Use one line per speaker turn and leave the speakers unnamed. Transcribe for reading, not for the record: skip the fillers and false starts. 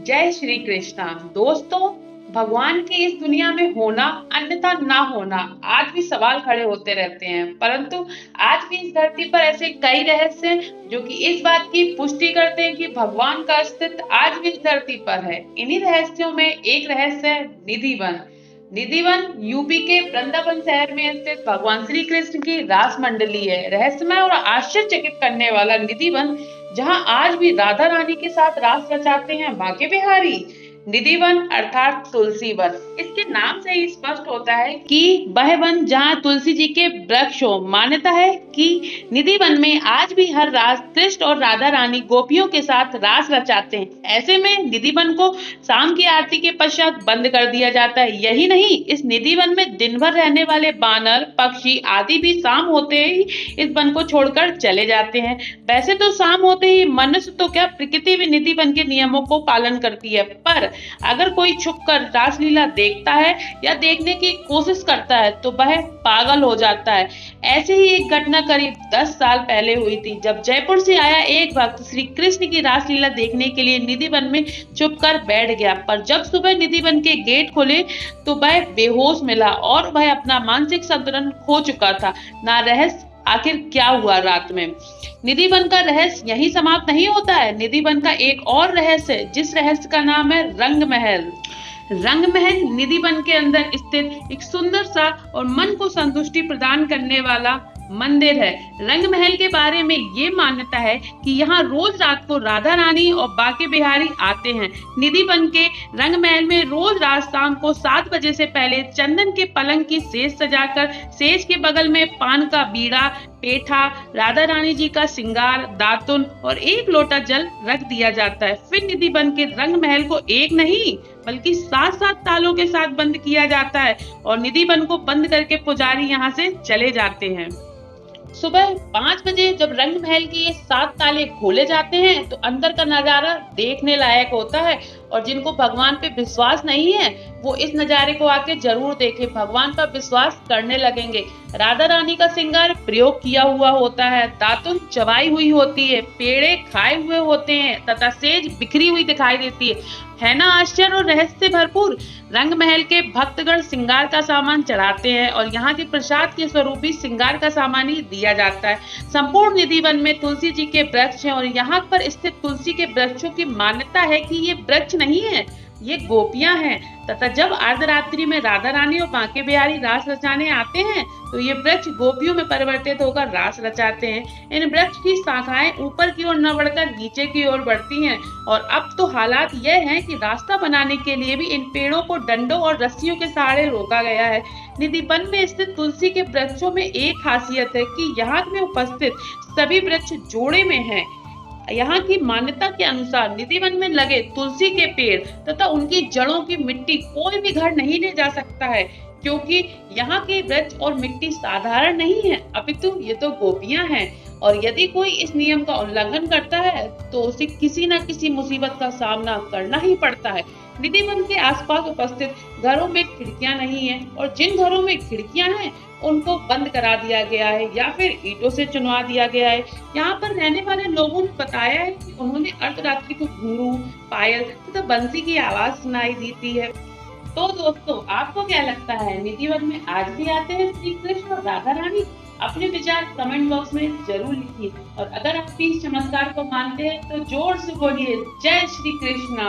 जय श्री कृष्णा। दोस्तों, भगवान के इस दुनिया में होना अन्यथा ना होना आज भी सवाल खड़े होते रहते हैं, परंतु आज भी इस धरती पर ऐसे कई रहस्य हैं जो कि इस बात की पुष्टि करते हैं कि भगवान का अस्तित्व आज भी इस धरती पर है। इन्हीं रहस्यों में एक रहस्य है निधिवन। निधिवन यूपी के वृंदावन शहर में स्थित भगवान श्री कृष्ण की रास मंडली है। रहस्यमय और आश्चर्यचकित करने वाला निधिवन, जहां आज भी राधा रानी के साथ रास रचाते हैं बांके बिहारी। निधिवन अर्थात तुलसी वन, इसके नाम से ही स्पष्ट होता है कि वह वन जहाँ तुलसी जी के वृक्ष हो। मान्यता है कि निधि वन में आज भी हर रात कृष्ण और राधा रानी गोपियों के साथ रास रचाते हैं। ऐसे में निधि वन को शाम की आरती के पश्चात बंद कर दिया जाता है। यही नहीं, इस निधि वन में दिन भर रहने वाले बानर, पक्षी आदि भी शाम होते ही इस वन को छोड़कर चले जाते हैं। वैसे तो शाम होते ही मनुष्य तो क्या, प्रकृति भी निधि वन के नियमों को पालन करती है, पर अगर कोई छुपकर रासलीला देखता है या देखने की कोशिश करता है तो वह पागल हो जाता है। ऐसे ही एक घटना करीब 10 साल पहले हुई थी, जब जयपुर से आया एक भक्त श्री कृष्ण की रासलीला देखने के लिए निधि वन में छुपकर बैठ गया। पर जब सुबह निधि वन के गेट खोले तो वह बेहोश मिला और वह अपना मानसिक संतुलन खो चुका था। ना रहस्य आखिर क्या हुआ रात में। निधि वन का रहस्य यही समाप्त नहीं होता है। निधि वन का एक और रहस्य है, जिस रहस्य का नाम है रंग महल। रंग महल निधि वन के अंदर स्थित एक सुंदर सा और मन को संतुष्टि प्रदान करने वाला मंदिर है। रंग महल के बारे में ये मान्यता है कि यहाँ रोज रात को राधा रानी और बांके बिहारी आते हैं। निधि वन के रंग महल में रोज रात शाम को 7 बजे से पहले चंदन के पलंग की सेज सजाकर सेज के बगल में पान का बीड़ा, पेठा, राधा रानी जी का श्रृंगार, दातुन और एक लोटा जल रख दिया जाता है। फिर निधि वन के रंग महल को एक नहीं बल्कि 7-7 तालों के साथ बंद किया जाता है और निधि वन को बंद करके पुजारी यहाँ से चले जाते हैं। सुबह 5 बजे जब रंग महल के ये 7 ताले खोले जाते हैं तो अंदर का नजारा देखने लायक होता है, और जिनको भगवान पे विश्वास नहीं है वो इस नजारे को आके जरूर देखें, भगवान पर विश्वास करने लगेंगे। राधा रानी का श्रृंगार प्रयोग किया हुआ होता है, दातुन चबाई हुई होती है, पेड़े खाए हुए होते हैं तथा सेज बिखरी हुई दिखाई देती है ना आश्चर्य और रहस्य से भरपूर। रंग महल के भक्तगण श्रृंगार का सामान चढ़ाते हैं और यहाँ के प्रसाद के स्वरूप भी श्रृंगार का सामान ही दिया जाता है। संपूर्ण निधि वन में तुलसी जी के वृक्ष हैं और यहाँ पर स्थित तुलसी के वृक्षों की मान्यता है कि ये वृक्ष नहीं है, ये गोपियां हैं तथा जब अर्धरात्रि में राधा रानी और बांके बिहारी रास रचाने आते हैं तो ये वृक्ष गोपियों में परिवर्तित होकर रास रचाते हैं। इन वृक्ष की शाखाएं ऊपर की ओर न बढ़कर नीचे की ओर बढ़ती हैं और अब तो हालात यह हैं कि रास्ता बनाने के लिए भी इन पेड़ों को डंडों और रस्सियों के सहारे रोका गया है। निधि वन में स्थित तुलसी के वृक्षों में एक खासियत है कि यहाँ में उपस्थित सभी वृक्ष जोड़े में हैं। यहाँ की मान्यता के अनुसार निधि वन में लगे तुलसी के पेड़ तथा उनकी जड़ों की मिट्टी कोई भी घर नहीं ले जा सकता है, क्योंकि यहाँ के वृक्ष और मिट्टी साधारण नहीं है, अपितु ये तो गोपियां हैं और यदि कोई इस नियम का उल्लंघन करता है तो उसे किसी न किसी मुसीबत का सामना करना ही पड़ता है। निधि वन के आसपास उपस्थित घरों में खिड़कियां नहीं है और जिन घरों में खिड़कियां हैं उनको बंद करा दिया गया है या फिर ईंटों से चुनवा दिया गया है। यहाँ पर रहने वाले लोगों ने बताया है कि उन्होंने अर्धरात्रि को घुंघरू, पायल तथा बंसी की आवाज सुनाई देती है। तो दोस्तों, आपको क्या लगता है, निधि वन में आज भी आते हैं श्री कृष्ण और राधा रानी? अपने विचार कमेंट बॉक्स में जरूर लिखिए और अगर आप भी इस चमत्कार को मानते हैं तो जोर से बोलिए जय श्री कृष्णा।